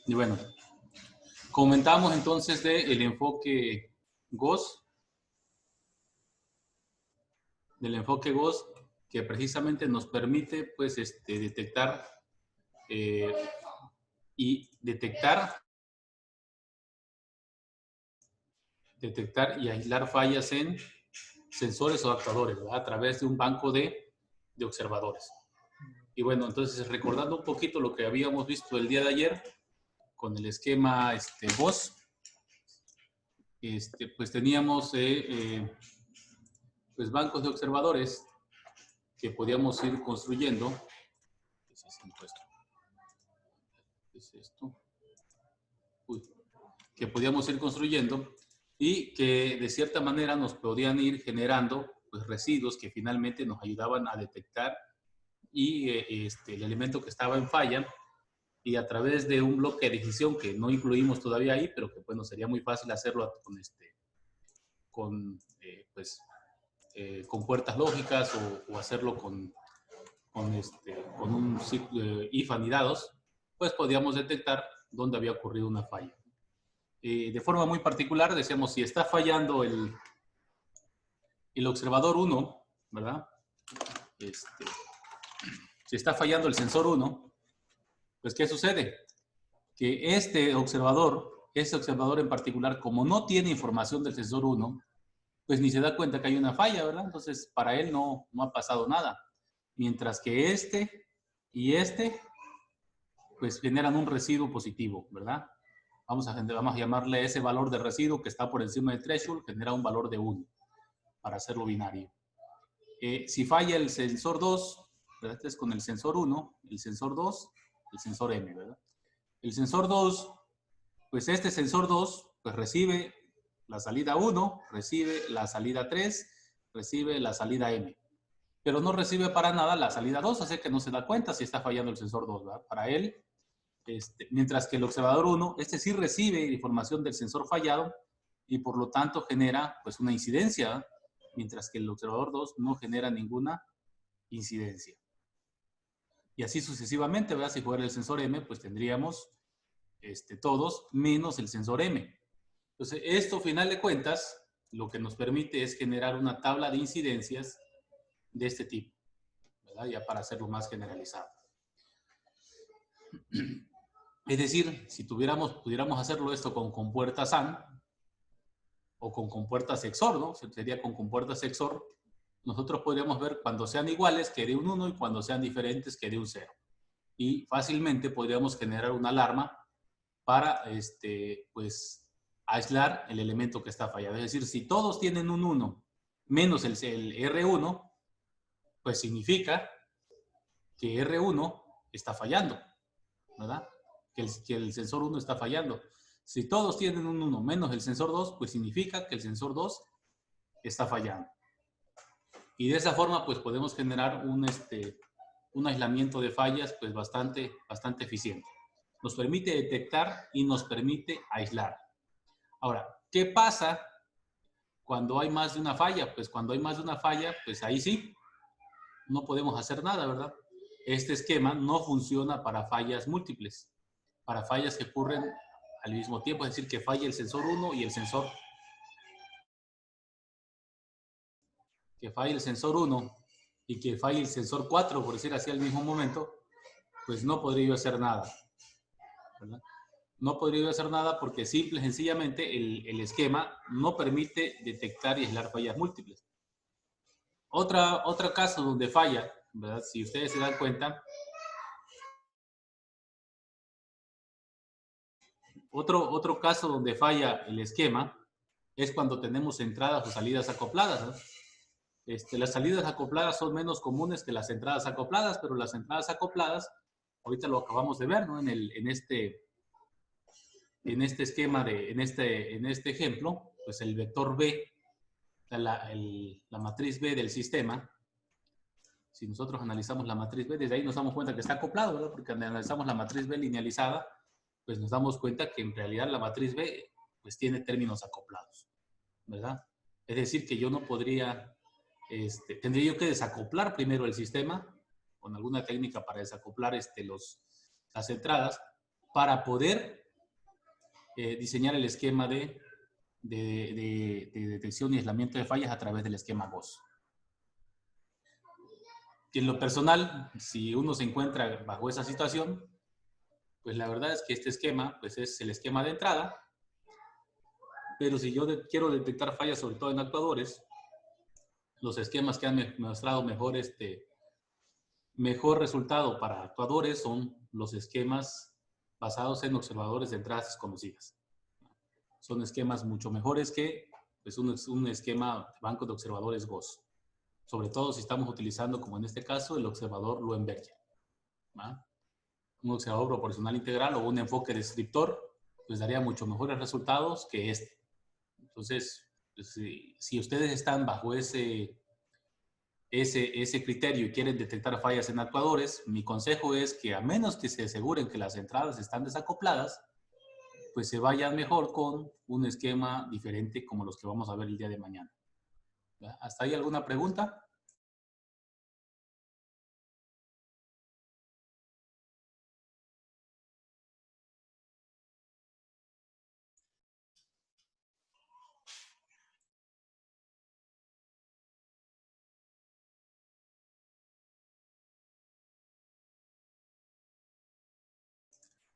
Y bueno, comentamos entonces del enfoque GOS, que precisamente nos permite pues detectar y aislar fallas en sensores o actuadores, ¿verdad? A través de un banco de observadores. Y bueno, entonces recordando un poquito lo que habíamos visto el día de ayer con el esquema GOS, pues teníamos pues bancos de observadores que podíamos ir construyendo. ¿Qué es esto? Uy. Que podíamos ir construyendo y que de cierta manera nos podían ir generando pues, residuos que finalmente nos ayudaban a detectar y el elemento que estaba en falla, y a través de un bloque de decisión que no incluimos todavía ahí, pero que bueno, sería muy fácil hacerlo con puertas lógicas o hacerlo con un if anidados, pues podíamos detectar dónde había ocurrido una falla. De forma muy particular, decíamos, si está fallando el observador 1, ¿verdad? Si está fallando el sensor 1, pues ¿qué sucede? Que este observador en particular, como no tiene información del sensor 1, pues ni se da cuenta que hay una falla, ¿verdad? Entonces, para él no ha pasado nada. Mientras que y pues generan un residuo positivo, ¿verdad? Vamos a llamarle ese valor de residuo que está por encima del threshold, genera un valor de 1 para hacerlo binario. Si falla el sensor 2, ¿verdad? Este es con el sensor 1, el sensor 2, el sensor M, ¿verdad? El sensor 2, pues este sensor 2, pues recibe la salida 1, recibe la salida 3, recibe la salida M. Pero no recibe para nada la salida 2, así que no se da cuenta si está fallando el sensor 2, ¿verdad? Para él, mientras que el observador 1, sí recibe información del sensor fallado y por lo tanto genera pues una incidencia, mientras que el observador 2 no genera ninguna incidencia. Y así sucesivamente, ¿verdad? Si fuera el sensor M, pues tendríamos todos menos el sensor M. Entonces, esto, a final de cuentas, lo que nos permite es generar una tabla de incidencias de este tipo, ¿verdad? Ya para hacerlo más generalizado. Es decir, si pudiéramos hacerlo esto con compuertas SAN o con compuertas XOR, ¿no? Sería con compuertas XOR, nosotros podríamos ver cuando sean iguales que dé un 1 y cuando sean diferentes que dé un 0. Y fácilmente podríamos generar una alarma para pues, aislar el elemento que está fallado. Es decir, si todos tienen un 1 menos el R1, pues significa que R1 está fallando, ¿verdad? Que el sensor 1 está fallando. Si todos tienen un 1 menos el sensor 2, pues significa que el sensor 2 está fallando. Y de esa forma, pues podemos generar un aislamiento de fallas pues bastante eficiente. Nos permite detectar y nos permite aislar. Ahora, ¿qué pasa cuando hay más de una falla? Pues cuando hay más de una falla, pues ahí sí, no podemos hacer nada, ¿verdad? Este esquema no funciona para fallas múltiples, para fallas que ocurren al mismo tiempo, es decir, que falle el sensor 1 y el sensor... Que falle el sensor 1 y que falle el sensor 4, por decir así, al mismo momento, pues no podría yo hacer nada, ¿verdad? No podría yo hacer nada porque simple y sencillamente el esquema no permite detectar y aislar fallas múltiples. Otro caso donde falla, ¿verdad? Si ustedes se dan cuenta, otro caso donde falla el esquema es cuando tenemos entradas o salidas acopladas, ¿no? Las salidas acopladas son menos comunes que las entradas acopladas, pero las entradas acopladas, ahorita lo acabamos de ver, ¿no? En este esquema, en este ejemplo, pues el vector B, la matriz B del sistema, si nosotros analizamos la matriz B, desde ahí nos damos cuenta que está acoplado, ¿verdad? Porque analizamos la matriz B linealizada, pues nos damos cuenta que en realidad la matriz B pues tiene términos acoplados, ¿verdad? Es decir, que yo no podría, tendría yo que desacoplar primero el sistema con alguna técnica para desacoplar las entradas para poder diseñar el esquema de detección y aislamiento de fallas a través del esquema GOS. Y en lo personal, si uno se encuentra bajo esa situación, pues la verdad es que este esquema pues es el esquema de entrada, pero si yo quiero detectar fallas, sobre todo en actuadores, los esquemas que han mostrado mejor resultado para actuadores son los esquemas basados en observadores de entradas desconocidas. Son esquemas mucho mejores que pues, un esquema de banco de observadores GOS. Sobre todo si estamos utilizando, como en este caso, el observador Luenberger. ¿Va? Un observador proporcional integral o un enfoque descriptor, pues daría mucho mejores resultados que este. Entonces, pues, si ustedes están bajo ese criterio y quieren detectar fallas en actuadores, mi consejo es que a menos que se aseguren que las entradas están desacopladas, pues se vayan mejor con un esquema diferente como los que vamos a ver el día de mañana. ¿Va? ¿Hasta ahí alguna pregunta?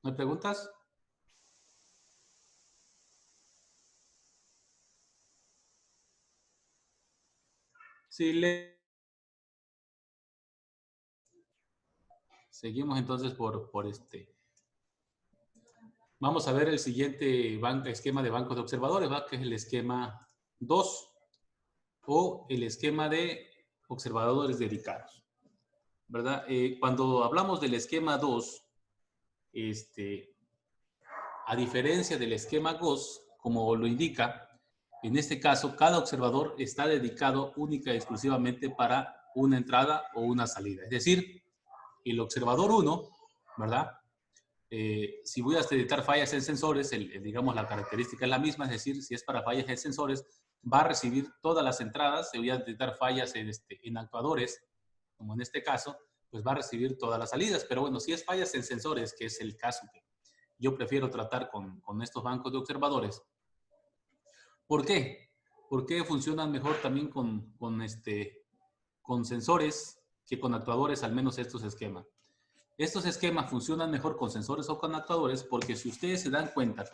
¿No hay preguntas? Sí, seguimos entonces por este. Vamos a ver el siguiente esquema de bancos de observadores, ¿va? Que es el esquema 2 o el esquema de observadores dedicados, ¿verdad? Cuando hablamos del esquema 2, a diferencia del esquema GOS, como lo indica, en este caso, cada observador está dedicado única y exclusivamente para una entrada o una salida. Es decir, el observador 1, ¿verdad? Si voy a detectar fallas en sensores, digamos, la característica es la misma, es decir, si es para fallas en sensores, va a recibir todas las entradas. Si voy a detectar fallas en actuadores, como en este caso, pues va a recibir todas las salidas. Pero bueno, si es fallas en sensores, que es el caso que yo prefiero tratar con estos bancos de observadores. ¿Por qué? Porque funcionan mejor también con sensores que con actuadores, al menos estos esquemas. Estos esquemas funcionan mejor con sensores o con actuadores porque si ustedes se dan cuenta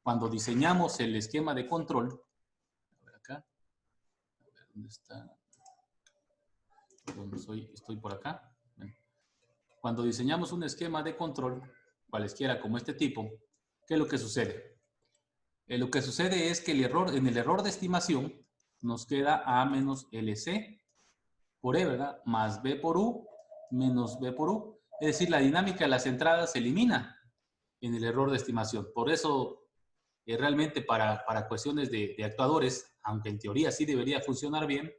cuando diseñamos el esquema de control, a ver acá, a ver dónde está, estoy por acá. Cuando diseñamos un esquema de control, cualesquiera como este tipo, ¿qué es lo que sucede? Lo que sucede es que en el error de estimación nos queda A menos LC por E, ¿verdad? Más B por U menos B por U. Es decir, la dinámica de las entradas se elimina en el error de estimación. Por eso, realmente para cuestiones de actuadores, aunque en teoría sí debería funcionar bien,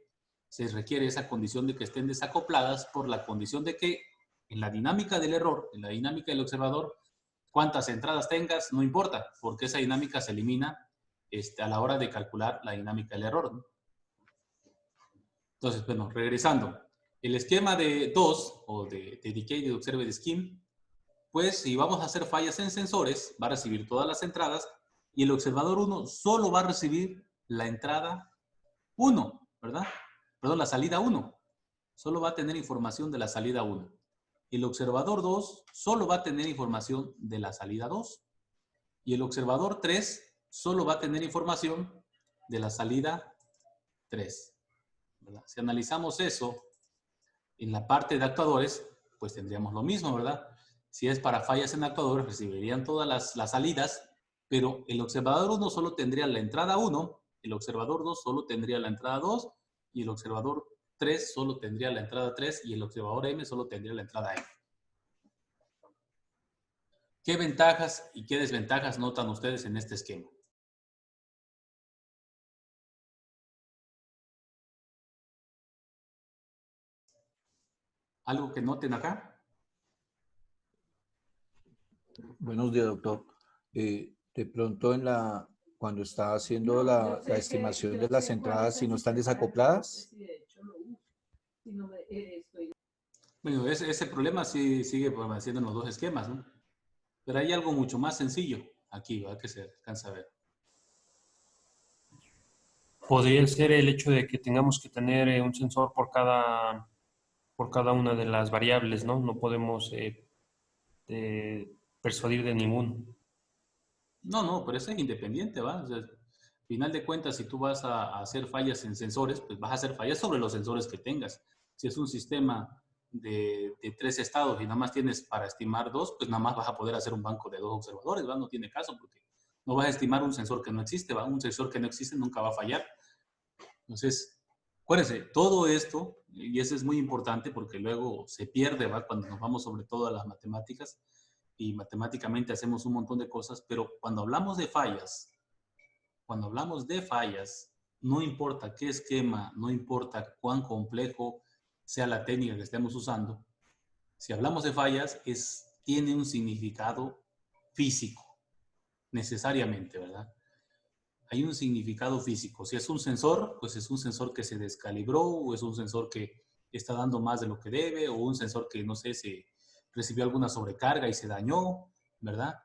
se requiere esa condición de que estén desacopladas por la condición de que en la dinámica del error, en la dinámica del observador, cuántas entradas tengas, no importa, porque esa dinámica se elimina a la hora de calcular la dinámica del error, ¿no? Entonces, bueno, regresando. El esquema de 2 o de Dedicated Observed Scheme, pues si vamos a hacer fallas en sensores, va a recibir todas las entradas y el observador 1 solo va a recibir la entrada 1, ¿verdad? Perdón, la salida 1. Solo va a tener información de la salida 1. El observador 2 solo va a tener información de la salida 2. Y el observador 3 solo va a tener información de la salida 3. ¿Verdad? Si analizamos eso en la parte de actuadores, pues tendríamos lo mismo, ¿verdad? Si es para fallas en actuadores, recibirían todas las salidas, pero el observador 1 solo tendría la entrada 1, el observador 2 solo tendría la entrada 2, y el observador 3 solo tendría la entrada 3, y el observador M solo tendría la entrada M. ¿Qué ventajas y qué desventajas notan ustedes en este esquema? ¿Algo que noten acá? Buenos días, doctor. De pronto cuando está haciendo la estimación de las entradas, si no están desacopladas. Bueno, ese problema sí sigue permaneciendo en los dos esquemas, ¿no? Pero hay algo mucho más sencillo aquí, ¿verdad? Que se alcanza a ver. Podría ser el hecho de que tengamos que tener un sensor por cada una de las variables, ¿no? No podemos persuadir de ninguno. No, no, pero eso es independiente, ¿va? O sea, al final de cuentas, si tú vas a hacer fallas en sensores, pues vas a hacer fallas sobre los sensores que tengas. Si es un sistema de 3 estados y nada más tienes para estimar 2, pues nada más vas a poder hacer un banco de 2 observadores, ¿va? No tiene caso porque no vas a estimar un sensor que no existe, ¿va? Un sensor que no existe nunca va a fallar. Entonces, acuérdense, todo esto, y eso es muy importante porque luego se pierde, ¿va? Cuando nos vamos sobre todo a las matemáticas, y matemáticamente hacemos un montón de cosas, pero cuando hablamos de fallas, no importa qué esquema, no importa cuán complejo sea la técnica que estemos usando, si hablamos de fallas, tiene un significado físico, necesariamente, ¿verdad? Hay un significado físico. Si es un sensor, pues es un sensor que se descalibró, o es un sensor que está dando más de lo que debe, o un sensor que, no sé, se recibió alguna sobrecarga y se dañó, ¿verdad?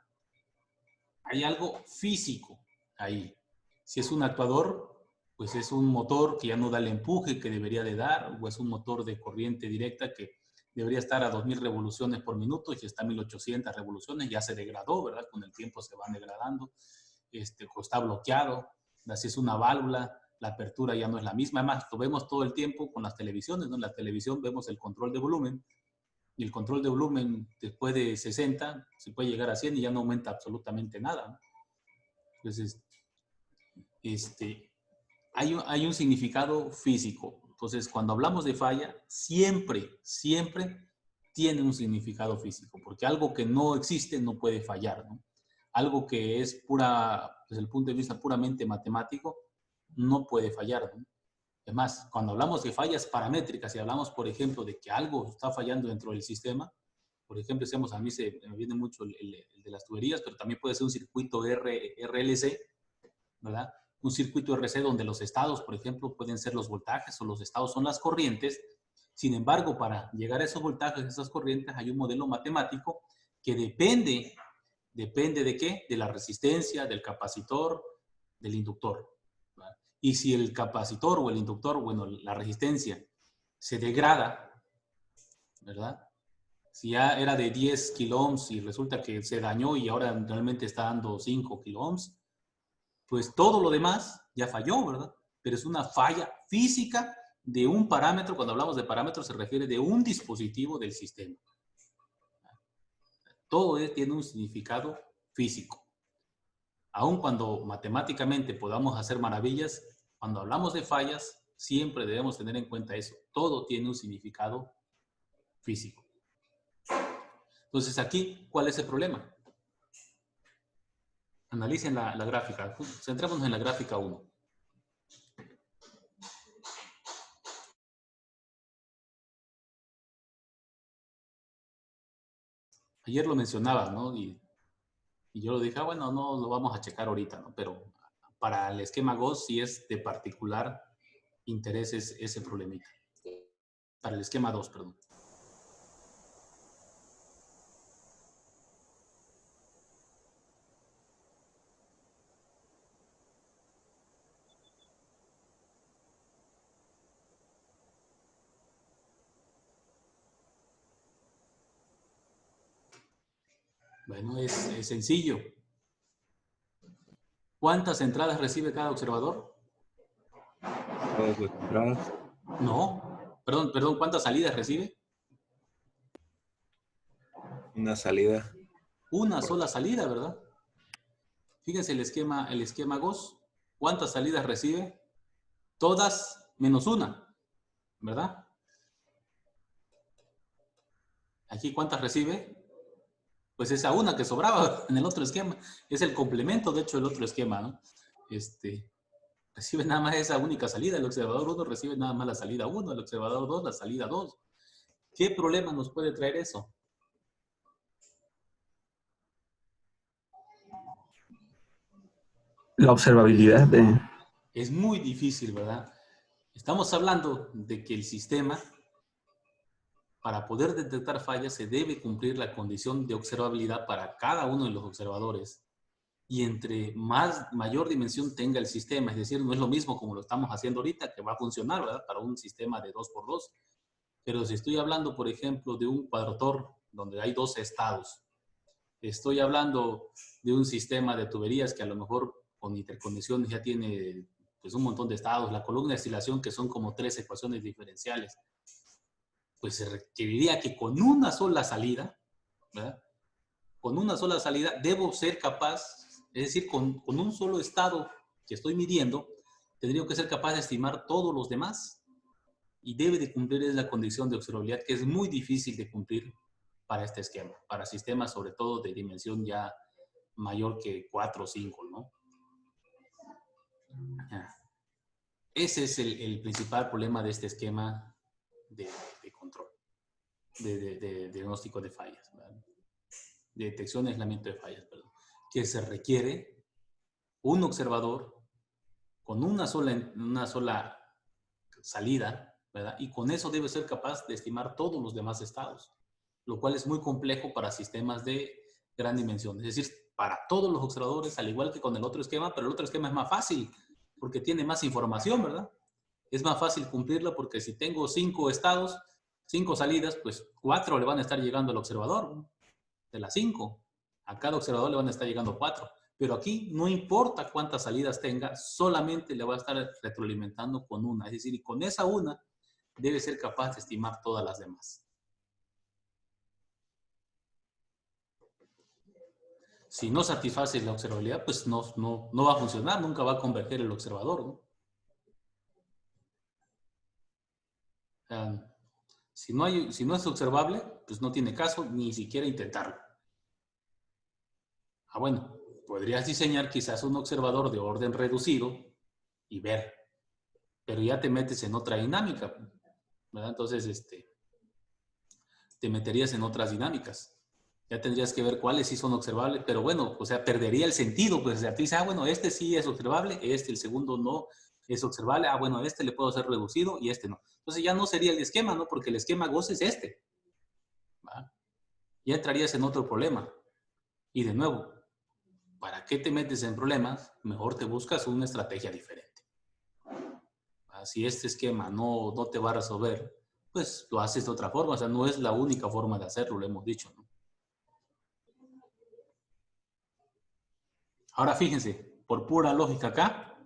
Hay algo físico ahí. Si es un actuador, pues es un motor que ya no da el empuje que debería de dar, o es un motor de corriente directa que debería estar a 2000 revoluciones por minuto y está a 1800 revoluciones, ya se degradó, ¿verdad? Con el tiempo se van degradando, o está bloqueado. Si es una válvula, la apertura ya no es la misma. Además, lo vemos todo el tiempo con las televisiones, ¿no? En la televisión vemos el control de volumen, y el control de volumen después de 60 se puede llegar a 100 y ya no aumenta absolutamente nada, ¿no? Entonces, hay un significado físico. Entonces, cuando hablamos de falla, siempre tiene un significado físico, porque algo que no existe no puede fallar, ¿no? Algo que es desde el punto de vista puramente matemático, no puede fallar, ¿no? Es más, cuando hablamos de fallas paramétricas y hablamos, por ejemplo, de que algo está fallando dentro del sistema, por ejemplo, decíamos, a mí me viene mucho el de las tuberías, pero también puede ser un circuito RLC, ¿verdad? Un circuito RC donde los estados, por ejemplo, pueden ser los voltajes o los estados son las corrientes. Sin embargo, para llegar a esos voltajes, esas corrientes, hay un modelo matemático que depende ¿de qué? De la resistencia, del capacitor, del inductor, ¿verdad? Y si el capacitor o el inductor, bueno, la resistencia se degrada, ¿verdad? Si ya era de 10 kiloohms y resulta que se dañó y ahora realmente está dando 5 kiloohms, pues todo lo demás ya falló, ¿verdad? Pero es una falla física de un parámetro. Cuando hablamos de parámetros se refiere de un dispositivo del sistema. Todo tiene un significado físico. Aun cuando matemáticamente podamos hacer maravillas, cuando hablamos de fallas, siempre debemos tener en cuenta eso. Todo tiene un significado físico. Entonces aquí, ¿cuál es el problema? Analicen la gráfica. Centrémonos en la gráfica 1. Ayer lo mencionaba, ¿no? Y yo lo dije, bueno, no lo vamos a checar ahorita, ¿no? Pero para el esquema Gauss sí es de particular interés ese problemita. Para el esquema 2, perdón. Bueno, es sencillo. ¿Cuántas entradas recibe cada observador? Todas las entradas. No. Perdón, ¿cuántas salidas recibe? Una salida. Una sola salida, ¿verdad? Fíjense el esquema Gauss. ¿Cuántas salidas recibe? Todas menos una, ¿verdad? Aquí, ¿cuántas recibe? Pues esa una que sobraba en el otro esquema. Es el complemento, de hecho, del otro esquema, ¿no? Recibe nada más esa única salida. El observador 1 recibe nada más la salida 1, el observador 2 la salida 2. ¿Qué problema nos puede traer eso? La observabilidad de... Es muy difícil, ¿verdad? Estamos hablando de que el sistema, para poder detectar fallas se debe cumplir la condición de observabilidad para cada uno de los observadores. Y entre mayor dimensión tenga el sistema, es decir, no es lo mismo como lo estamos haciendo ahorita, que va a funcionar, ¿verdad? Para un sistema de 2x2. Pero si estoy hablando, por ejemplo, de un cuadrotor donde hay 12 estados, estoy hablando de un sistema de tuberías que a lo mejor con interconexiones ya tiene pues, un montón de estados, la columna de oscilación que son como 3 ecuaciones diferenciales, pues se requeriría que con una sola salida, ¿verdad? Con una sola salida debo ser capaz, es decir, con un solo estado que estoy midiendo, tendría que ser capaz de estimar todos los demás y debe de cumplir la condición de observabilidad que es muy difícil de cumplir para este esquema, para sistemas sobre todo de dimensión ya mayor que 4 o 5, ¿no? Ese es el principal problema de este esquema de control, de diagnóstico de fallas, ¿verdad? De detección y aislamiento de fallas, perdón, que se requiere un observador con una sola salida, ¿verdad? Y con eso debe ser capaz de estimar todos los demás estados, lo cual es muy complejo para sistemas de gran dimensión. Es decir, para todos los observadores, al igual que con el otro esquema, pero el otro esquema es más fácil porque tiene más información, ¿verdad? Es más fácil cumplirlo porque si tengo 5 estados, 5 salidas, pues 4 le van a estar llegando al observador, ¿no? De las 5. A cada observador le van a estar llegando 4. Pero aquí no importa cuántas salidas tenga, solamente le va a estar retroalimentando con una. Es decir, y con esa una debe ser capaz de estimar todas las demás. Si no satisface la observabilidad, pues no va a funcionar, nunca va a converger el observador, ¿no? Si no es observable, pues no tiene caso ni siquiera intentarlo. Bueno, podrías diseñar quizás un observador de orden reducido y ver, pero ya te metes en otra dinámica, ¿verdad? Entonces, te meterías en otras dinámicas. Ya tendrías que ver cuáles sí son observables, pero bueno, o sea, perdería el sentido, pues, o sea, tú dices, bueno, este sí es observable, el segundo no es observable, bueno, le puedo hacer reducido y no. Entonces ya no sería el esquema, ¿no? Porque el esquema goce es ¿va? Ya entrarías en otro problema. Y de nuevo, ¿para qué te metes en problemas? Mejor te buscas una estrategia diferente. Si este esquema no te va a resolver, pues lo haces de otra forma. O sea, no es la única forma de hacerlo, lo hemos dicho, ¿no? Ahora fíjense, por pura lógica acá,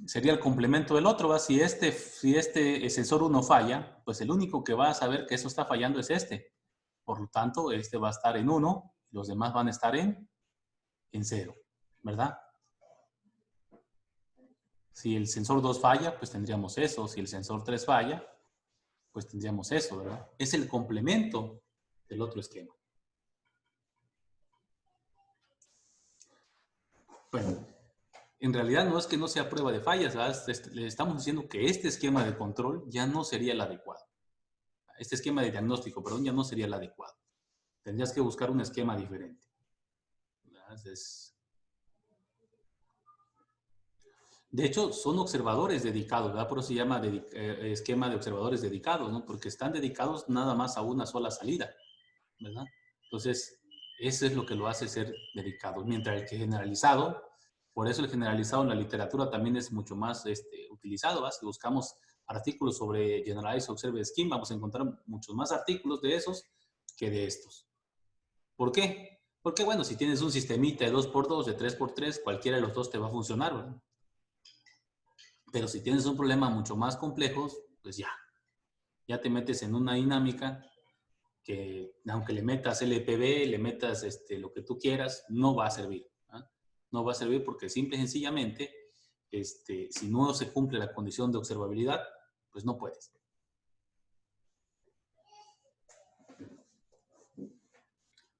sería el complemento del otro, ¿va? Si este sensor 1 falla, pues el único que va a saber que eso está fallando es este. Por lo tanto, este va a estar en 1, los demás van a estar en 0, ¿verdad? Si el sensor 2 falla, pues tendríamos eso. Si el sensor 3 falla, pues tendríamos eso, ¿verdad? Es el complemento del otro esquema. Bueno, en realidad no es que no sea prueba de fallas, ¿verdad? Le estamos diciendo que este esquema de control ya no sería el adecuado. Este esquema de diagnóstico, perdón, ya no sería el adecuado. Tendrías que buscar un esquema diferente. De hecho, son observadores dedicados, ¿verdad? Por eso se llama esquema de observadores dedicados, ¿no? Porque están dedicados nada más a una sola salida, ¿verdad? Entonces, eso es lo que lo hace ser dedicado. Mientras el que generalizado, por eso el generalizado en la literatura también es mucho más utilizado, ¿verdad? Si buscamos artículos sobre Generalized Observed Scheme, vamos a encontrar muchos más artículos de esos que de estos. ¿Por qué? Porque, bueno, si tienes un sistemita de 2x2, de 3x3, cualquiera de los dos te va a funcionar, ¿verdad? Pero si tienes un problema mucho más complejo, pues ya te metes en una dinámica que aunque le metas LPB, le metas lo que tú quieras, no va a servir. ¿Eh? No va a servir porque simple y sencillamente, si no se cumple la condición de observabilidad, pues no puedes.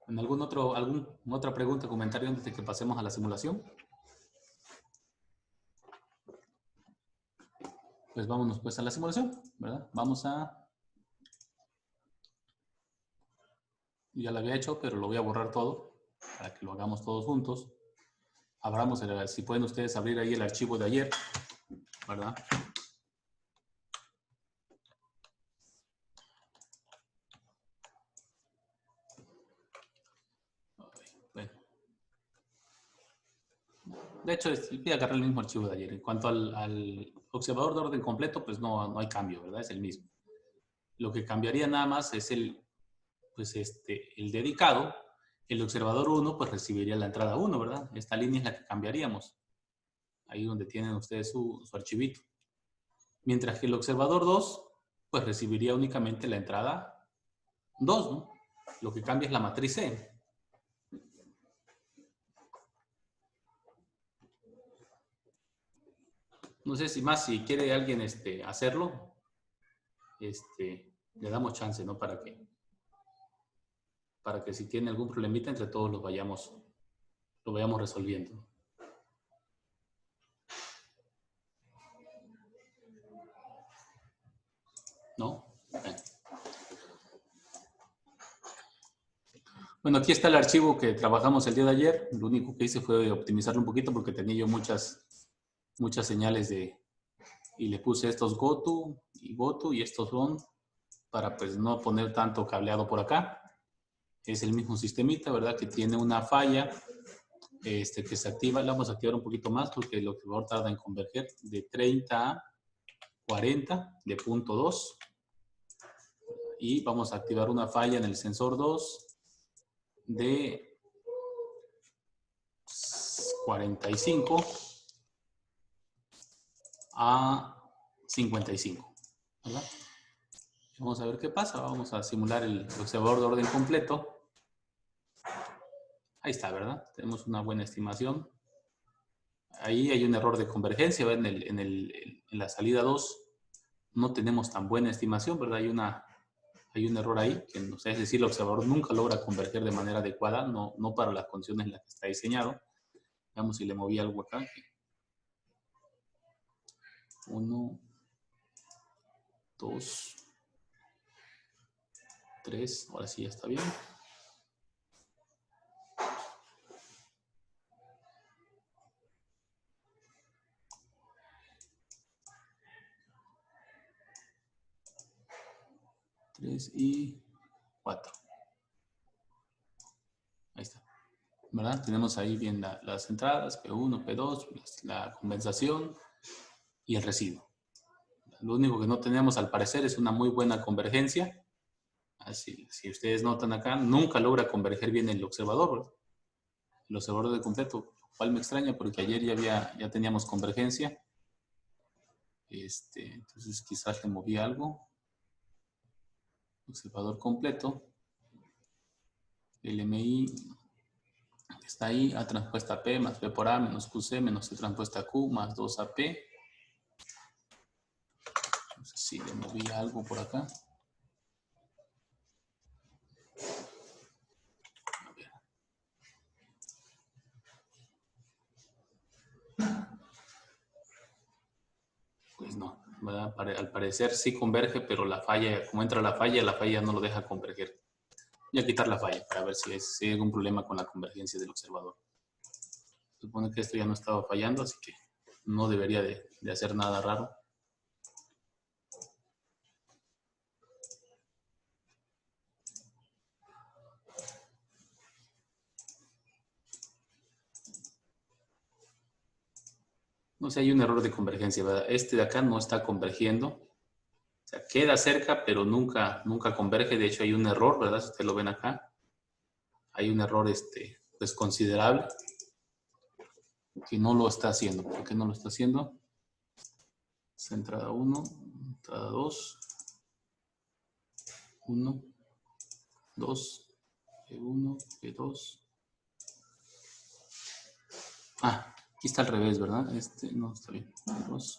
¿Alguna otra pregunta o comentario antes de que pasemos a la simulación? Pues vámonos pues a la simulación, ¿verdad? Ya lo había hecho, pero lo voy a borrar todo para que lo hagamos todos juntos. Abramos, si pueden ustedes abrir ahí el archivo de ayer, ¿verdad? De hecho, voy a agarrar el mismo archivo de ayer. En cuanto al observador de orden completo, pues no hay cambio, ¿verdad? Es el mismo. Lo que cambiaría nada más es el dedicado. El observador 1, pues recibiría la entrada 1, ¿verdad? Esta línea es la que cambiaríamos. Ahí donde tienen ustedes su archivito. Mientras que el observador 2, pues recibiría únicamente la entrada 2, ¿no? Lo que cambia es la matriz C. No sé si quiere alguien hacerlo, le damos chance, ¿no? Para que si tiene algún problemita, entre todos lo vayamos resolviendo. ¿No? Bueno, aquí está el archivo que trabajamos el día de ayer. Lo único que hice fue optimizarlo un poquito porque tenía yo muchas señales y le puse estos goto y estos on para pues no poner tanto cableado por acá. Es el mismo sistemita, ¿verdad? Que tiene una falla que se activa. La vamos a activar un poquito más porque el observador tarda en converger de 30 a 40 de punto 2. Y vamos a activar una falla en el sensor 2 de 45 a 55, ¿verdad? Vamos a ver qué pasa. Vamos a simular el observador de orden completo. Ahí está, ¿verdad? Tenemos una buena estimación. Ahí hay un error de convergencia, ¿verdad? En la salida 2 no tenemos tan buena estimación, ¿verdad? Hay un error ahí, es decir, el observador nunca logra converger de manera adecuada, no para las condiciones en las que está diseñado. Veamos si le moví algo acá. 1, 2, 3, ahora sí ya está bien. Y 4. Ahí está. ¿Verdad? Tenemos ahí bien las entradas, P1, P2, la condensación y el residuo. Lo único que no tenemos al parecer es una muy buena convergencia. Así, si ustedes notan acá, nunca logra converger bien el observador, ¿verdad? El observador de completo, lo cual me extraña porque ayer ya teníamos convergencia. Entonces quizás le moví algo. Observador completo. LMI está ahí, A transpuesta a P más P por A menos QC menos C transpuesta a Q más 2AP. No sé si le moví algo por acá. A ver. Pues no, ¿verdad? Al parecer sí converge, pero la falla, como entra la falla no lo deja converger. Voy a quitar la falla para ver si hay algún problema con la convergencia del observador. Supone que esto ya no estaba fallando, así que no debería de hacer nada raro. No sé, hay un error de convergencia, ¿verdad? Este de acá no está convergiendo. O sea, queda cerca, pero nunca converge. De hecho, hay un error, ¿verdad? Si ustedes lo ven acá. Hay un error pues considerable que no lo está haciendo. ¿Por qué no lo está haciendo? Es entrada 1, entrada 2, 1, 2, P1, P2. Ah, aquí está al revés, ¿verdad? No, está bien. P2,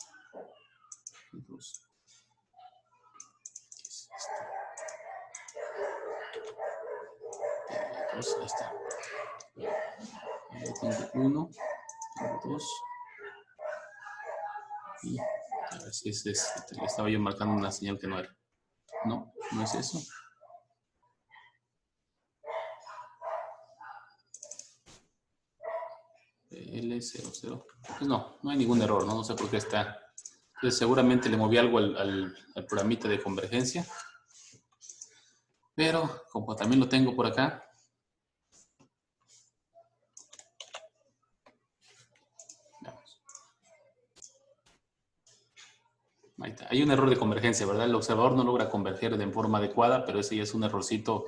P2. P2, ahí está. Ahí tengo 1, tengo 2. Y a ver si le estaba yo marcando una señal que no era. No, no es eso. L00. Pues no hay ningún error, ¿no? No sé por qué está. Entonces seguramente le moví algo al programita de convergencia. Pero como también lo tengo por acá. Ahí está. Hay un error de convergencia, ¿verdad? El observador no logra converger de forma adecuada, pero ese ya es un errorcito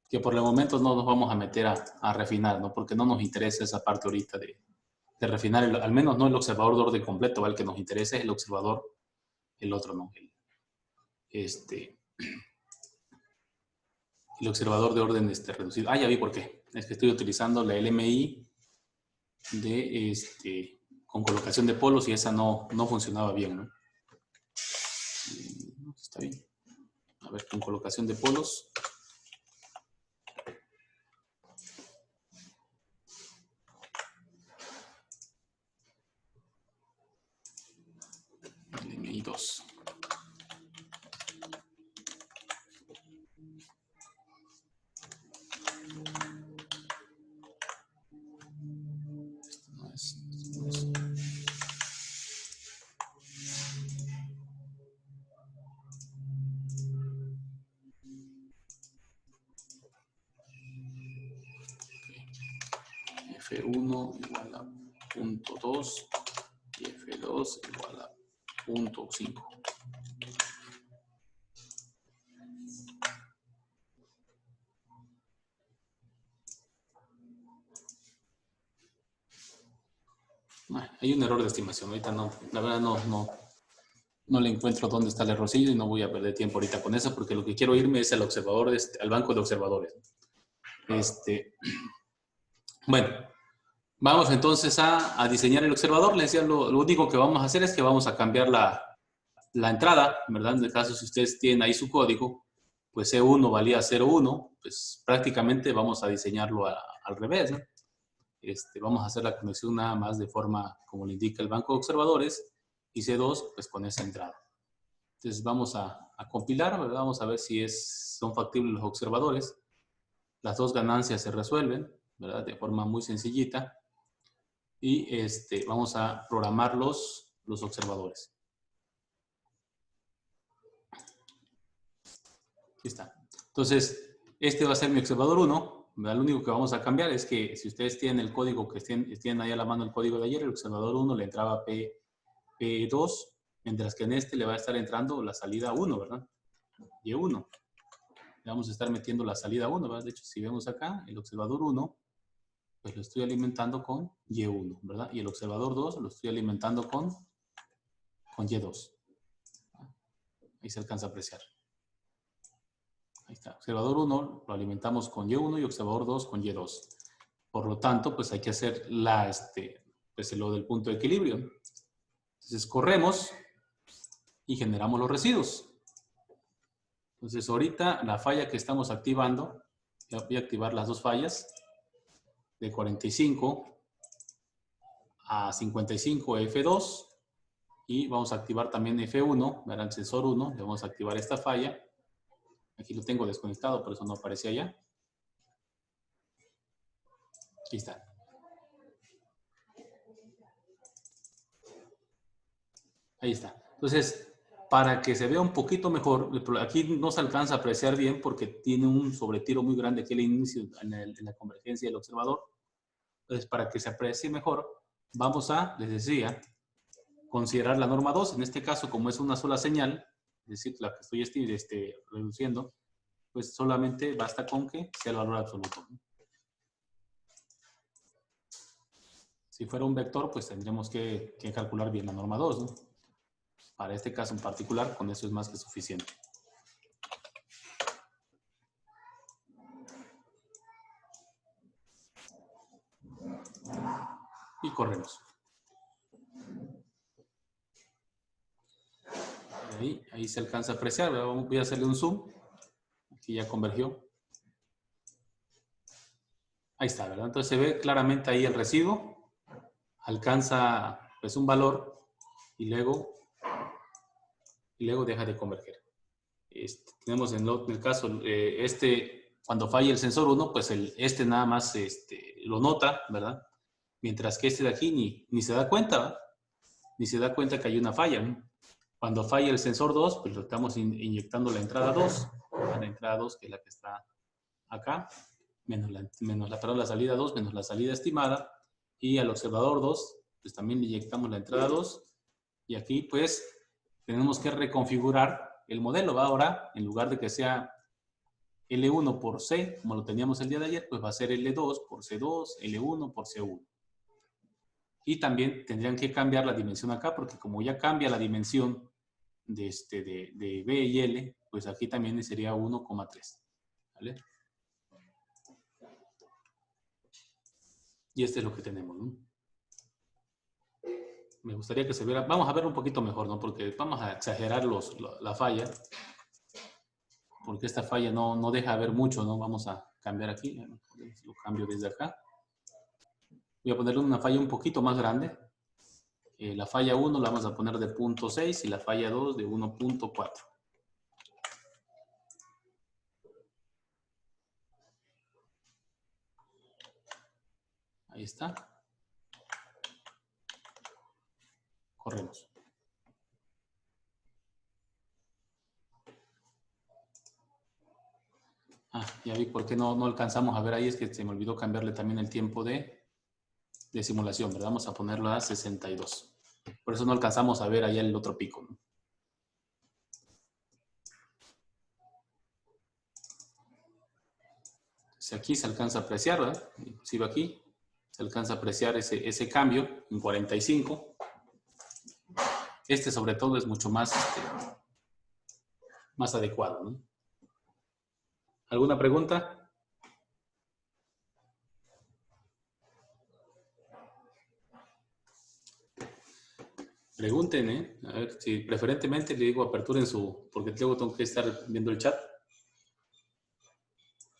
que por el momento no nos vamos a meter a refinar, ¿no? Porque no nos interesa esa parte ahorita de refinar, al menos no el observador de orden completo, ¿vale? El que nos interesa es el observador, el otro no, el observador de orden reducido. Ah, ya vi por qué. Es que estoy utilizando la LMI con colocación de polos y esa no funcionaba bien, ¿no? Está bien. A ver, con colocación de polos. LMI 2. Esto no es. F1 igual a 0.2 y F2 igual a 0.5. Hay un error de estimación. Ahorita no, la verdad no le encuentro dónde está el errorcillo y no voy a perder tiempo ahorita con eso porque lo que quiero irme es al observador, al banco de observadores. Bueno, vamos entonces a diseñar el observador. Les decía, lo único que vamos a hacer es que vamos a cambiar la entrada, ¿verdad? En el caso, si ustedes tienen ahí su código, pues E1 valía 0,1, pues prácticamente vamos a diseñarlo al revés, ¿no? Vamos a hacer la conexión nada más de forma como le indica el banco de observadores y C2 pues con esa entrada. Entonces vamos a compilar, ¿verdad? Vamos a ver si son factibles los observadores. Las dos ganancias se resuelven, ¿verdad? De forma muy sencillita. Y vamos a programar los observadores. Aquí está. Entonces, este va a ser mi observador 1. Lo único que vamos a cambiar es que si ustedes tienen el código que tienen ahí a la mano el código de ayer, el observador 1 le entraba P2, mientras que en este le va a estar entrando la salida 1, ¿verdad? Y1. Le vamos a estar metiendo la salida 1, ¿verdad? De hecho, si vemos acá, el observador 1, pues lo estoy alimentando con Y1, ¿verdad? Y el observador 2 lo estoy alimentando con Y2. Ahí se alcanza a apreciar. Ahí está. Observador 1 lo alimentamos con Y1 y observador 2 con Y2. Por lo tanto, pues hay que hacer pues lo del punto de equilibrio. Entonces corremos y generamos los residuos. Entonces ahorita la falla que estamos activando, voy a activar las dos fallas, de 45 a 55 F2 y vamos a activar también F1, verán, sensor 1, le vamos a activar esta falla. Aquí lo tengo desconectado, por eso no aparece allá. Aquí está. Ahí está. Entonces, para que se vea un poquito mejor, aquí no se alcanza a apreciar bien porque tiene un sobretiro muy grande aquí al inicio en la convergencia del observador. Entonces, para que se aprecie mejor, vamos a, les decía, considerar la norma 2. En este caso, como es una sola señal, es decir, la que estoy reduciendo, pues solamente basta con que sea el valor absoluto. Si fuera un vector, pues tendremos que calcular bien la norma 2, ¿no? Para este caso en particular, con eso es más que suficiente. Y corremos. Ahí se alcanza a apreciar, ¿verdad? Voy a hacerle un zoom. Aquí ya convergió. Ahí está, ¿verdad? Entonces se ve claramente ahí el residuo. Alcanza pues un valor y luego deja de converger. Tenemos en el caso, cuando falla el sensor 1, pues nada más lo nota, ¿verdad? Mientras que de aquí ni se da cuenta, ¿verdad? Ni se da cuenta que hay una falla, ¿no? Cuando falla el sensor 2, pues lo estamos inyectando la entrada 2, la entrada 2 que es la que está acá, menos la salida 2, menos la salida estimada, y al observador 2, pues también le inyectamos la entrada 2, y aquí pues tenemos que reconfigurar el modelo. ¿Va? Ahora, en lugar de que sea L1 por C, como lo teníamos el día de ayer, pues va a ser L2 por C2, L1 por C1. Y también tendrían que cambiar la dimensión acá, porque como ya cambia la dimensión de B y L, pues aquí también sería 1,3. ¿Vale? Y este es lo que tenemos, ¿no? Me gustaría que se viera, vamos a ver un poquito mejor, ¿no? Porque vamos a exagerar la falla, porque esta falla no deja ver mucho, ¿no? Vamos a cambiar aquí, lo cambio desde acá. Voy a ponerle una falla un poquito más grande. La falla 1 la vamos a poner de 0.6 y la falla 2 de 1.4. Ahí está. Corremos. Ya vi por qué no alcanzamos a ver ahí, es que se me olvidó cambiarle también el tiempo de simulación, ¿verdad? Vamos a ponerlo a 62. Por eso no alcanzamos a ver allá el otro pico, ¿no? Si aquí se alcanza a apreciar, ¿verdad? Inclusive aquí se alcanza a apreciar ese cambio en 45. Este sobre todo es mucho más, más adecuado, ¿no? ¿Alguna pregunta? Pregunten, ¿eh? A ver, si preferentemente le digo aperturen porque luego tengo que estar viendo el chat.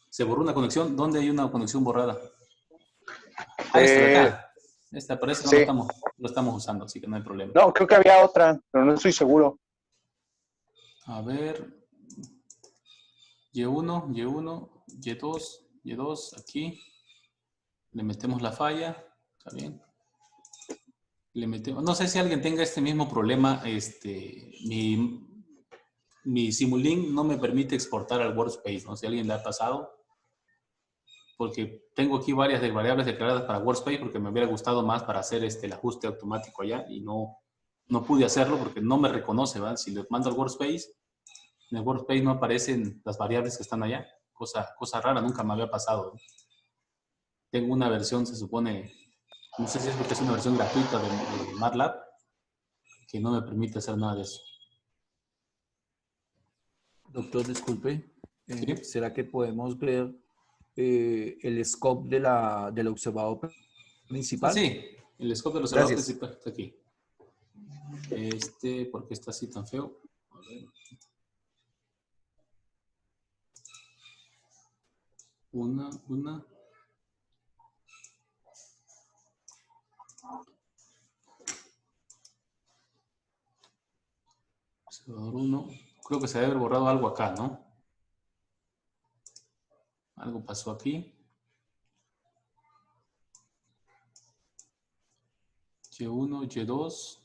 ¿Se borró una conexión? ¿Dónde hay una conexión borrada? Ah, esta de acá. Esta parece que sí. no lo estamos usando, así que no hay problema. No, creo que había otra, pero no estoy seguro. A ver. Y1, Y1, Y2, Y2, aquí. Le metemos la falla. ¿Está bien? Le metemos, no sé si alguien tenga este mismo problema. Mi Simulink no me permite exportar al Workspace, ¿no? Si a alguien le ha pasado. Porque tengo aquí varias variables declaradas para Workspace porque me hubiera gustado más para hacer el ajuste automático allá y no pude hacerlo porque no me reconoce, ¿verdad? Si le mando al Workspace, en el Workspace no aparecen las variables que están allá. Cosa rara, nunca me había pasado, ¿no? Tengo una versión, se supone, no sé si es porque es una versión gratuita de MATLAB, que no me permite hacer nada de eso. Doctor, disculpe. ¿Sí? ¿Será que podemos ver el scope del observador principal? Sí, el scope del observador Gracias. principal está aquí. ¿Por qué está así tan feo? A ver. Una. Observador 1. Creo que se debe haber borrado algo acá, ¿no? Algo pasó aquí. Y1, Y2.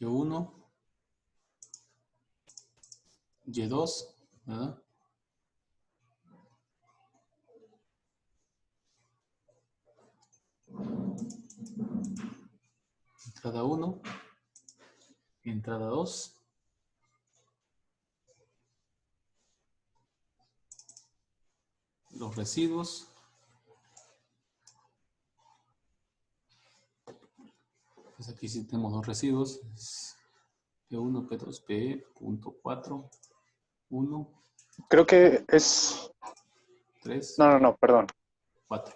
Y1. Y2, ¿verdad? Entrada 1. Entrada 2. Los residuos. Pues aquí sí tenemos dos residuos. P1, P2, P.4, 1, Creo que es... 3, No, perdón. 4.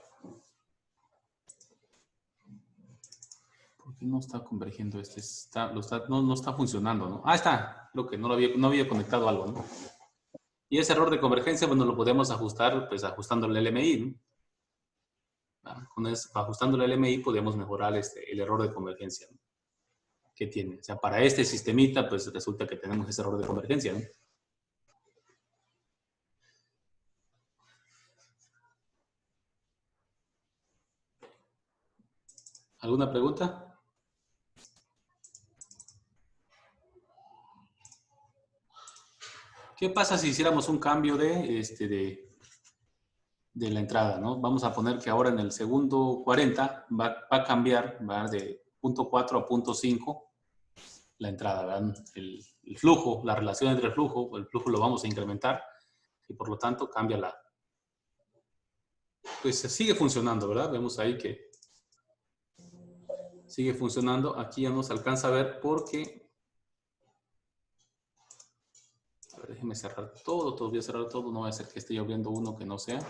¿Por qué no está convergiendo este? No está funcionando, ¿no? Ah, está. Creo que no había conectado algo, ¿no? Y ese error de convergencia, bueno, lo podemos ajustar, pues ajustando el LMI, ¿no? Ajustando el LMI podemos mejorar el error de convergencia, ¿no? Que tiene. O sea, para este sistemita, pues resulta que tenemos ese error de convergencia, ¿no? ¿Alguna pregunta? ¿Qué pasa si hiciéramos un cambio de de la entrada, ¿no? Vamos a poner que ahora en el segundo 40 va a cambiar, ¿verdad? De punto 4 a punto 5 la entrada, ¿verdad? El flujo, la relación entre el flujo lo vamos a incrementar y por lo tanto cambia la... Pues sigue funcionando, ¿verdad? Vemos ahí que sigue funcionando. Aquí ya no se alcanza a ver porque... A ver, déjenme cerrar todo, voy a cerrar todo, no va a ser que esté lloviendo uno que no sea.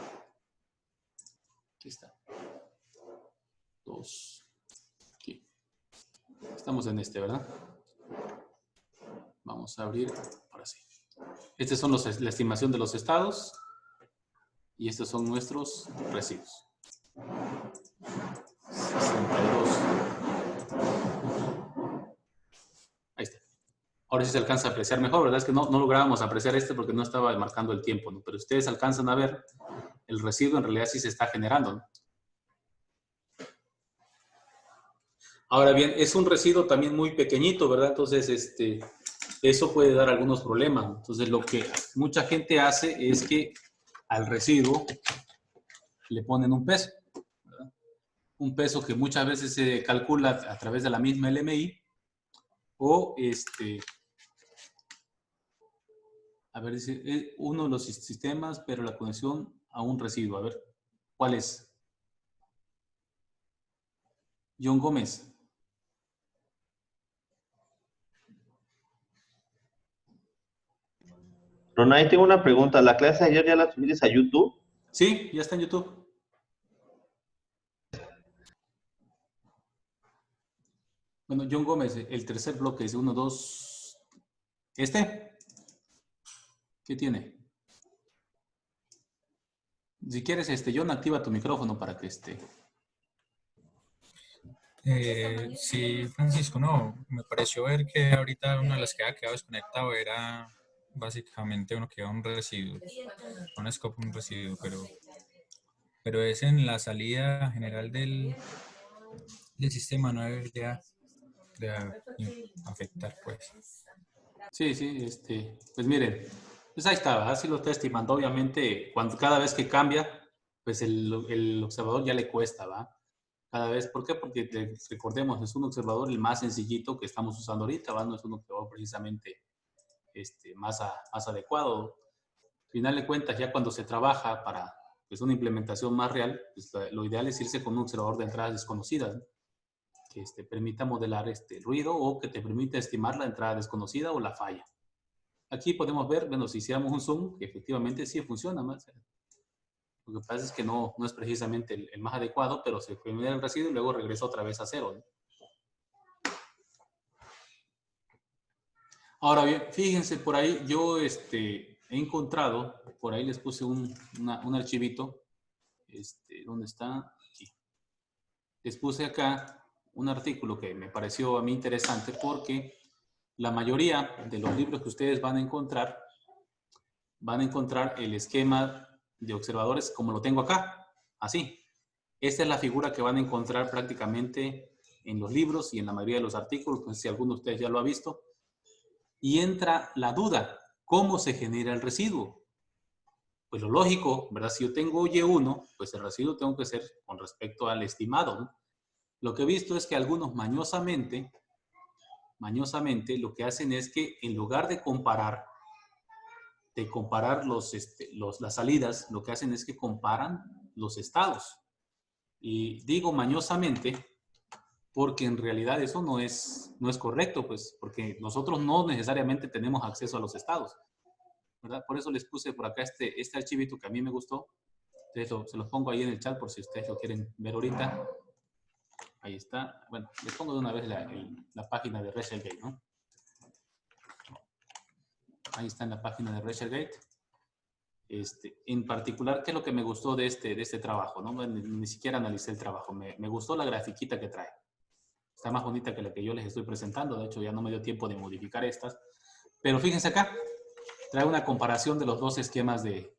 Aquí está. 2. Aquí. Estamos en este, ¿verdad? Vamos a abrir, ahora sí. Estos son la estimación de los estados y estos son nuestros residuos. 62. Ahí está. Ahora sí se alcanza a apreciar mejor, ¿verdad? Es que no lográbamos apreciar este porque no estaba marcando el tiempo, ¿no? Pero ustedes alcanzan a ver, el residuo en realidad sí se está generando, ¿no? Ahora bien, es un residuo también muy pequeñito, ¿verdad? Entonces, eso puede dar algunos problemas. Entonces, lo que mucha gente hace es que al residuo le ponen un peso, ¿verdad? Un peso que muchas veces se calcula a través de la misma LMI o, a ver, dice, uno de los sistemas, pero la conexión a un residuo. A ver, ¿cuál es? John Gómez. Ronay, tengo una pregunta. ¿La clase de ayer ya la subiste a YouTube? Sí, ya está en YouTube. Bueno, John Gómez, el tercer bloque es 1, 2. ¿Este? ¿Qué tiene? Si quieres, John, activa tu micrófono para que Sí, Francisco, no, me pareció ver que ahorita una de las que había quedado desconectado era básicamente uno que era un residuo, un scope, un residuo, pero es en la salida general del sistema, no debería de afectar, pues. Sí, pues miren, pues ahí está, ¿verdad? Sí lo está estimando. Obviamente, cada vez que cambia, pues el observador ya le cuesta, ¿va? Cada vez, ¿por qué? Porque recordemos, es un observador el más sencillito que estamos usando ahorita, ¿va? No es un observador precisamente más adecuado. Al final de cuentas, ya cuando se trabaja para pues, una implementación más real, pues, lo ideal es irse con un observador de entradas desconocidas, ¿no? Que permita modelar el ruido o que te permita estimar la entrada desconocida o la falla. Aquí podemos ver, bueno, si hiciéramos un zoom, que efectivamente sí funciona más. Lo que pasa es que no es precisamente el más adecuado, pero se genera el residuo y luego regresa otra vez a cero, ¿no? Ahora bien, fíjense, por ahí yo he encontrado, por ahí les puse un archivito, ¿dónde está? Aquí. Les puse acá un artículo que me pareció a mí interesante porque la mayoría de los libros que ustedes van a encontrar el esquema de observadores como lo tengo acá, así. Esta es la figura que van a encontrar prácticamente en los libros y en la mayoría de los artículos, no sé si alguno de ustedes ya lo ha visto. Y entra la duda, ¿cómo se genera el residuo? Pues lo lógico, ¿verdad? Si yo tengo Y1, pues el residuo tengo que ser con respecto al estimado, ¿no? Lo que he visto es que algunos mañosamente lo que hacen es que en lugar de comparar las salidas, lo que hacen es que comparan los estados. Y digo mañosamente porque en realidad eso no es correcto, pues, porque nosotros no necesariamente tenemos acceso a los estados, ¿verdad? Por eso les puse por acá este archivito que a mí me gustó. Entonces se los pongo ahí en el chat por si ustedes lo quieren ver ahorita. Ahí está. Bueno, les pongo de una vez la página de ResearchGate, ¿no? Ahí está en la página de ResearchGate. En particular, ¿qué es lo que me gustó de este trabajo? ¿No? Ni siquiera analicé el trabajo. Me gustó la grafiquita que trae. Está más bonita que la que yo les estoy presentando. De hecho, ya no me dio tiempo de modificar estas. Pero fíjense acá. Trae una comparación de los dos esquemas de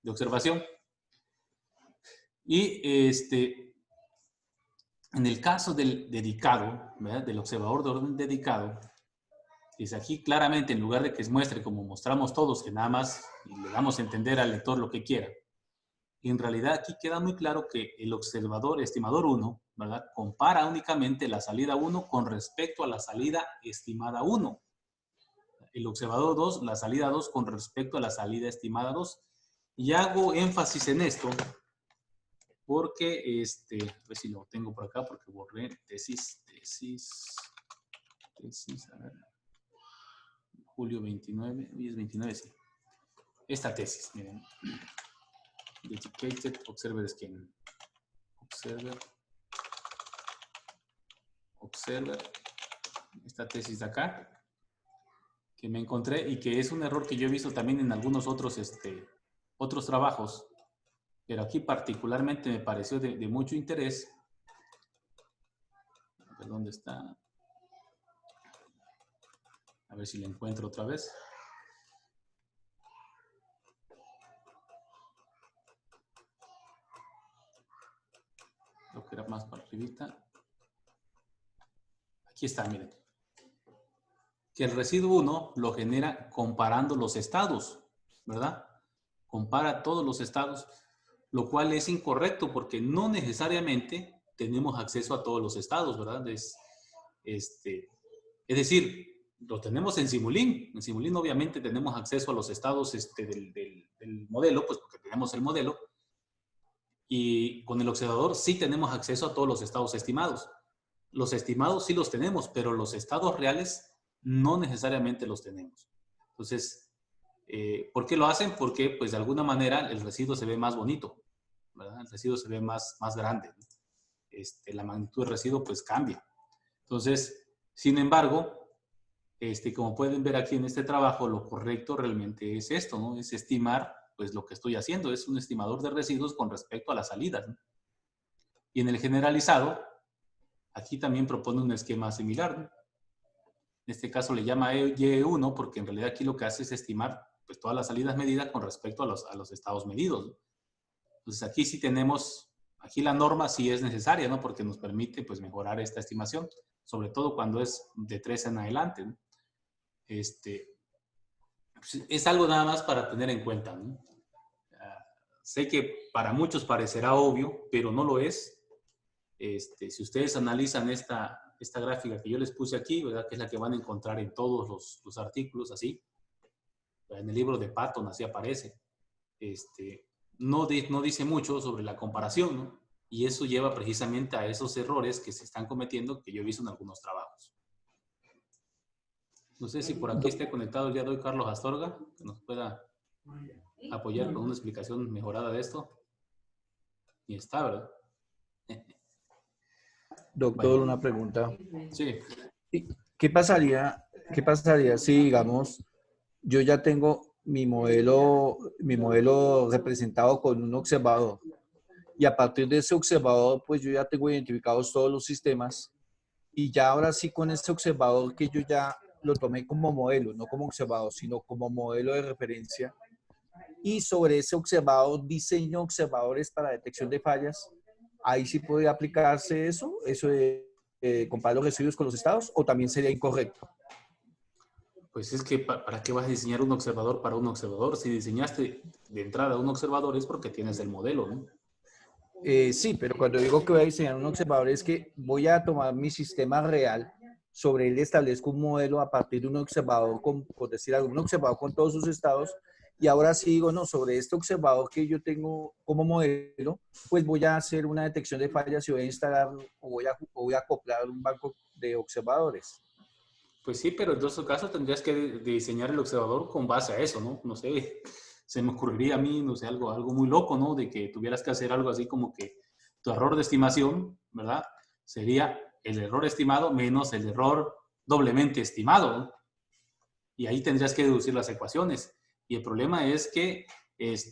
observación. Y en el caso del dedicado, ¿verdad? Del observador de orden dedicado, es aquí claramente, en lugar de que muestre como mostramos todos, que nada más le damos a entender al lector lo que quiera, en realidad aquí queda muy claro que el observador, estimador 1, ¿verdad? Compara únicamente la salida 1 con respecto a la salida estimada 1. El observador 2, la salida 2 con respecto a la salida estimada 2. Y hago énfasis en esto porque, a ver si lo tengo por acá porque borré tesis, a ver, julio 29, hoy es 29, sí. Esta tesis, miren. Dedicated Observer Scheme. Observer. Esta tesis de acá, que me encontré y que es un error que yo he visto también en algunos otros, otros trabajos, pero aquí particularmente me pareció de mucho interés. A ver dónde está. A ver si la encuentro otra vez. Creo que era más para arribita. Aquí está, miren. Que el residuo 1 lo genera comparando los estados, ¿verdad? Compara todos los estados, lo cual es incorrecto porque no necesariamente tenemos acceso a todos los estados, ¿verdad? Es decir, lo tenemos en Simulink. En Simulink obviamente tenemos acceso a los estados del modelo, pues porque tenemos el modelo. Y con el observador sí tenemos acceso a todos los estados estimados. Los estimados sí los tenemos, pero los estados reales no necesariamente los tenemos. Entonces, ¿por qué lo hacen? Porque, pues, de alguna manera el residuo se ve más bonito, ¿verdad? El residuo se ve más grande. La magnitud del residuo, pues, cambia. Entonces, sin embargo, como pueden ver aquí en este trabajo, lo correcto realmente es esto, ¿no? Es estimar, pues, lo que estoy haciendo. Es un estimador de residuos con respecto a las salidas, ¿no? Y en el generalizado, aquí también propone un esquema similar, ¿no? En este caso le llama Y1 porque en realidad aquí lo que hace es estimar, pues, todas las salidas medidas con respecto a los estados medidos, ¿no? Entonces aquí sí tenemos, aquí la norma sí es necesaria, ¿no? Porque nos permite, pues, mejorar esta estimación, sobre todo cuando es de 3 en adelante, ¿no? Es algo nada más para tener en cuenta, ¿no? Sé que para muchos parecerá obvio, pero no lo es. Si ustedes analizan esta gráfica que yo les puse aquí, ¿verdad? Que es la que van a encontrar en todos los artículos, así. En el libro de Patton, así aparece. No dice mucho sobre la comparación, ¿no? Y eso lleva precisamente a esos errores que se están cometiendo, que yo he visto en algunos trabajos. No sé si por aquí esté conectado el día de hoy Carlos Astorga, que nos pueda apoyar con una explicación mejorada de esto. Y está, ¿verdad? Doctor, Bueno. una pregunta. Sí. ¿Qué pasaría si, digamos, yo ya tengo mi modelo representado con un observador y a partir de ese observador, pues yo ya tengo identificados todos los sistemas y ya ahora sí con este observador que yo ya lo tomé como modelo, no como observador, sino como modelo de referencia, y sobre ese observador diseño observadores para detección de fallas, ahí sí podría aplicarse eso de comparar los residuos con los estados, o también sería incorrecto. Pues es que ¿para qué vas a diseñar un observador para un observador? Si diseñaste de entrada un observador es porque tienes el modelo, ¿no? Sí, pero cuando digo que voy a diseñar un observador es que voy a tomar mi sistema real, sobre él establezco un modelo a partir de un observador, por decir algo, un observador con todos sus estados, y ahora sí digo, no, sobre este observador que yo tengo como modelo, pues voy a hacer una detección de fallas y voy a instalar o voy a acoplar un banco de observadores. Pues sí, pero en todo caso tendrías que diseñar el observador con base a eso, ¿no? No sé, se me ocurriría a mí, no sé, algo muy loco, ¿no? De que tuvieras que hacer algo así como que tu error de estimación, ¿verdad? Sería el error estimado menos el error doblemente estimado, ¿no? Y ahí tendrías que deducir las ecuaciones. Y el problema es que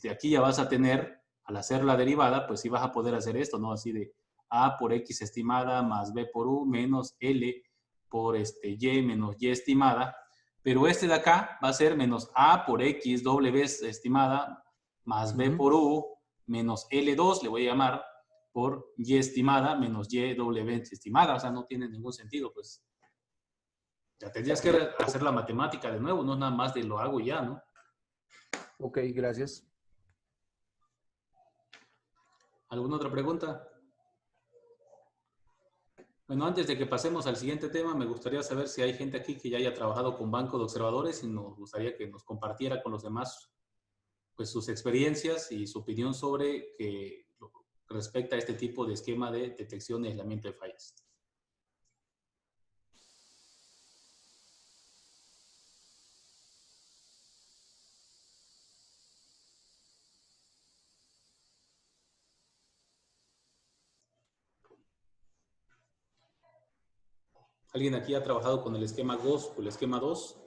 aquí ya vas a tener, al hacer la derivada, pues sí vas a poder hacer esto, ¿no? Así de A por X estimada más B por U menos L por Y menos Y estimada. Pero de acá va a ser menos A por X W estimada más B por U menos L2, le voy a llamar, por Y estimada menos Y W estimada. O sea, no tiene ningún sentido, pues. Ya tendrías que hacer la matemática de nuevo, no nada más de lo hago ya, ¿no? Ok, gracias. ¿Alguna otra pregunta? Bueno, antes de que pasemos al siguiente tema, me gustaría saber si hay gente aquí que ya haya trabajado con banco de observadores y nos gustaría que nos compartiera con los demás pues, sus experiencias y su opinión sobre que respecta a este tipo de esquema de detección y aislamiento de fallas. ¿Alguien aquí ha trabajado con el esquema GOS o el esquema 2?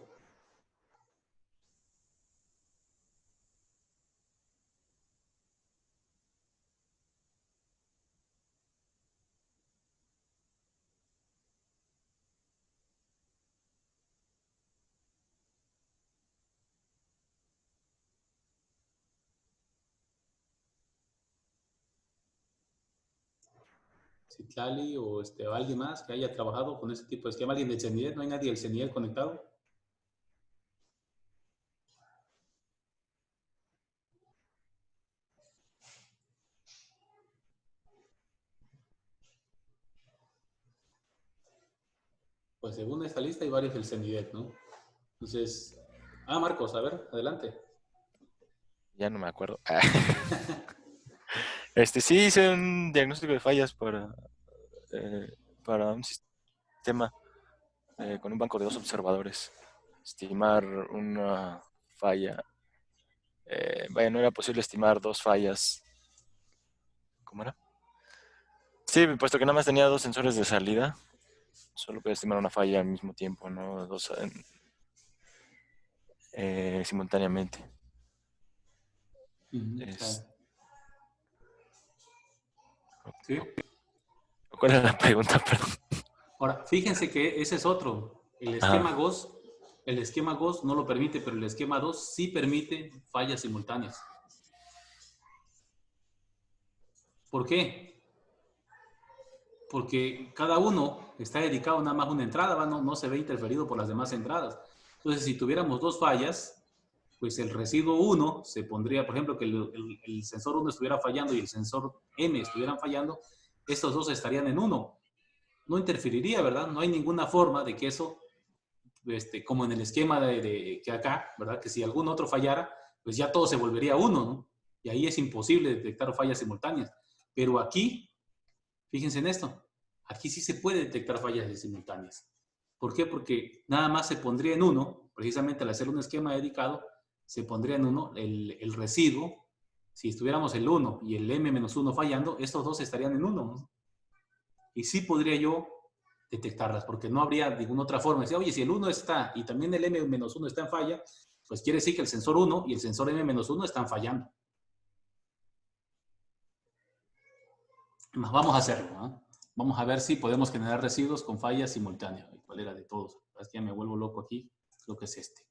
Citlali o alguien más que haya trabajado con ese tipo de esquema. ¿Alguien del CENIDET? ¿No hay nadie del CENIDET conectado? Pues según esta lista hay varios del CENIDET, ¿no? Entonces, Marcos, a ver, adelante. Ya no me acuerdo. Sí hice un diagnóstico de fallas para un sistema con un banco de 2 observadores. Estimar una falla. Vaya, no era posible estimar 2 fallas. ¿Cómo era? Sí, puesto que nada más tenía 2 sensores de salida, solo podía estimar una falla al mismo tiempo, ¿no? 2 simultáneamente. Claro. ¿Sí? ¿Cuál era la pregunta? Perdón. Ahora, fíjense que ese es otro. El esquema GOS no lo permite, pero el esquema 2 sí permite fallas simultáneas. ¿Por qué? Porque cada uno está dedicado nada más a una entrada, no se ve interferido por las demás entradas. Entonces, si tuviéramos 2 fallas, pues el residuo 1 se pondría, por ejemplo, que el sensor 1 estuviera fallando y el sensor M estuvieran fallando, estos dos estarían en 1. No interferiría, ¿verdad? No hay ninguna forma de que eso, como en el esquema que acá, ¿verdad? Que si algún otro fallara, pues ya todo se volvería 1, ¿no? Y ahí es imposible detectar fallas simultáneas. Pero aquí, fíjense en esto, aquí sí se puede detectar fallas simultáneas. ¿Por qué? Porque nada más se pondría en 1, precisamente al hacer un esquema dedicado, se pondría en 1 el residuo. Si estuviéramos el 1 y el M-1 fallando, estos dos estarían en 1, ¿no? Y sí podría yo detectarlas, porque no habría ninguna otra forma. Decía, oye, si el 1 está y también el M-1 está en falla, pues quiere decir que el sensor 1 y el sensor M-1 están fallando. Vamos a hacerlo, ¿no? Vamos a ver si podemos generar residuos con fallas simultáneas. ¿Cuál era de todos? Es que ya me vuelvo loco aquí. Creo que es este.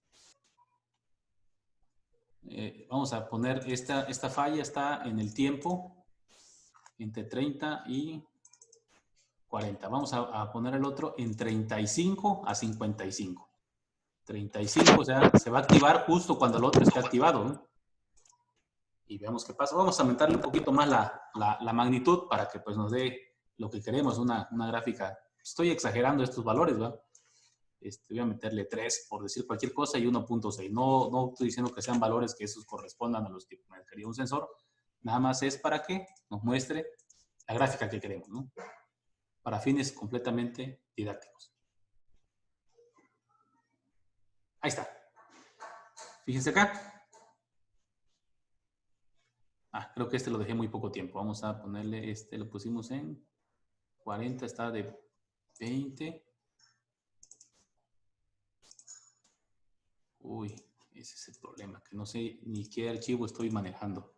Vamos a poner esta falla está en el tiempo entre 30 y 40. Vamos a poner el otro en 35 a 55. 35, o sea, se va a activar justo cuando el otro esté activado, ¿no? Y veamos qué pasa. Vamos a aumentarle un poquito más la magnitud para que pues, nos dé lo que queremos, una gráfica. Estoy exagerando estos valores, ¿verdad? Voy a meterle 3 por decir cualquier cosa y 1.6. No estoy diciendo que sean valores que esos correspondan a los que marcaría un sensor. Nada más es para que nos muestre la gráfica que queremos, ¿no? Para fines completamente didácticos. Ahí está. Fíjense acá. Creo que lo dejé muy poco tiempo. Vamos a ponerle lo pusimos en 40, está de 20. Uy, ese es el problema, que no sé ni qué archivo estoy manejando.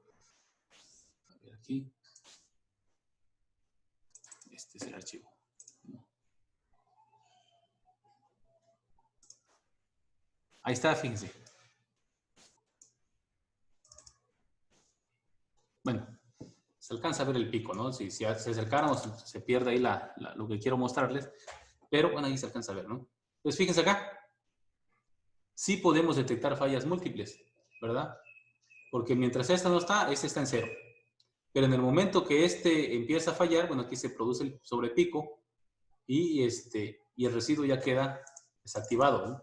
A ver aquí. Este es el archivo. Ahí está, fíjense. Bueno, se alcanza a ver el pico, ¿no? Si se acercáramos, se pierde ahí lo que quiero mostrarles. Pero bueno, ahí se alcanza a ver, ¿no? Pues fíjense acá. Sí podemos detectar fallas múltiples, ¿verdad? Porque mientras esta no está, esta está en 0. Pero en el momento que este empieza a fallar, bueno, aquí se produce el sobrepico y el residuo ya queda desactivado, ¿no?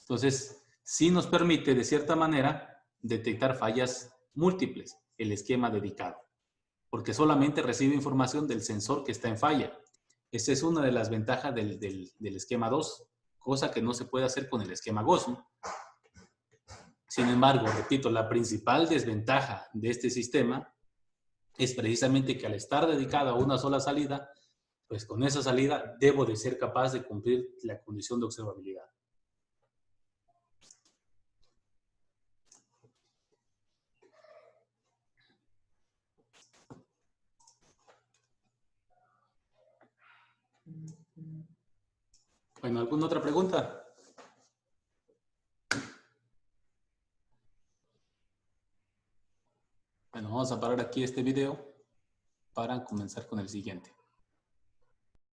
Entonces, sí nos permite, de cierta manera, detectar fallas múltiples, el esquema dedicado, porque solamente recibe información del sensor que está en falla. Esa es una de las ventajas del esquema 2, cosa que no se puede hacer con el esquema GOS, ¿no? Sin embargo, repito, la principal desventaja de este sistema es precisamente que al estar dedicado a una sola salida, pues con esa salida debo de ser capaz de cumplir la condición de observabilidad. Bueno, ¿alguna otra pregunta? Bueno, vamos a parar aquí este video para comenzar con el siguiente.